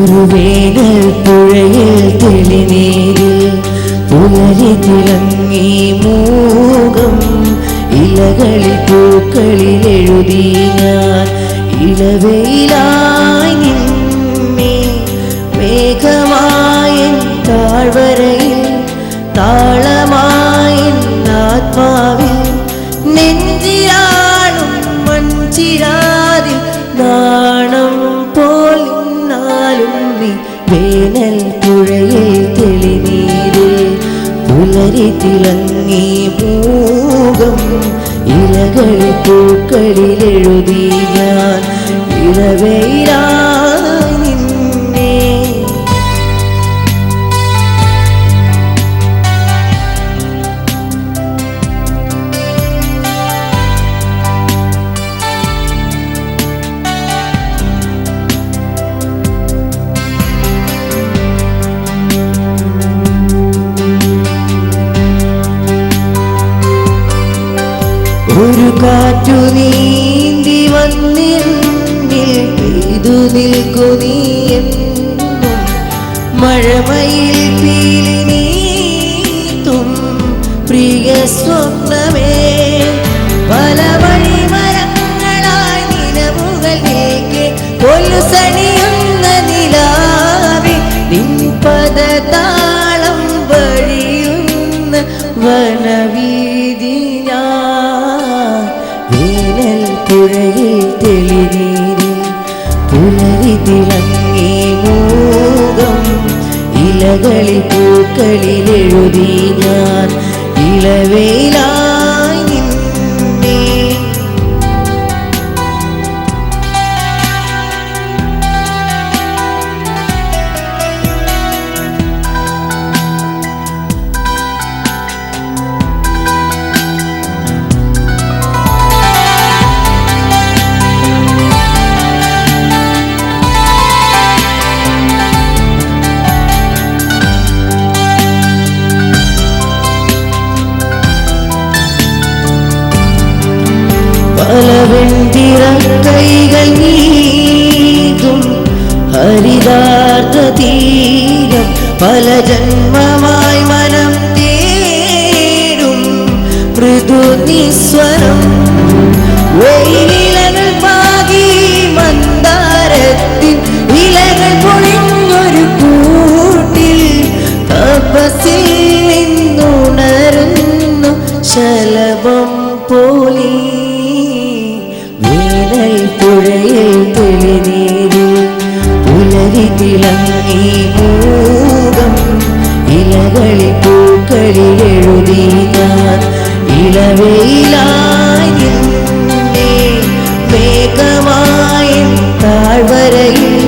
ഒരു വേനൽ പുഴയിൽ തെളിനീരിൽ പുലരി തിളങ്ങി മൂകം ഇലകളിൽ പൂക്കളിൽ എഴുതി ഞാൻ ഇളവയിലായി നിന്നെ മേഘമായ താഴ്വരയിൽ താളമായ ആത്മാവിൽ നെഞ്ചിലാളും മൺചിരാതിൽ നാണം പോൽ നിന്നാലും നീ വേനൽ പുഴയിൽ തെളിനീരിൽ പുലരി തിളങ്ങി മൂകം ഇലകളിൽ പൂക്കളിൽ എഴുതി ഞാൻ ഇളവയിലായി നിന്നെ. ഒരു കാറ്റു നീന്തി വന്നിൽ പെയ്തു നിൽക്കു നീയെന്നും മഴമയിൽ പീലി നീത്തും പ്രിയ സ്വപ്നമേ പല വഴിമരങ്ങളായി നിലവുകളിലേക്ക് കൊലുസണിയുന്ന നിലാവി നിൻ പദതാളം വഴിയുന്ന വനവീതി പുഴയിൽ തെളിനീരിൽ പുലരി തിളങ്ങി മൂകം ഇലകളിൽ പൂക്കളിൽ എഴുതി ഞാൻ ഇളവയിലായി നിന്നെ. പല വെണ്ടിറക്കൈകൾ നീതും ഹരിതാർദ്ര തീരം പല ജന്മമായി മനം തേടും മൃദു നിസ്വരം വെയിലിലകൾ പാകി മന്ദാരത്തിൻ ഇലകൾ പൊളിഞ്ഞൊരു കൂട്ടിൽ തപസ്സിൽ നിന്നുണരുന്നു ശലഭം പോലെ വേനൽ പുഴയിൽ തെളിനീരിൽ പുലരി തിളങ്ങി മൂകം ഇലകളിൽ പൂക്കളിൽ എഴുതി ഞാൻ ഇളവയിലായി നിന്നെ മേഘമായ താഴ്വരയിൽ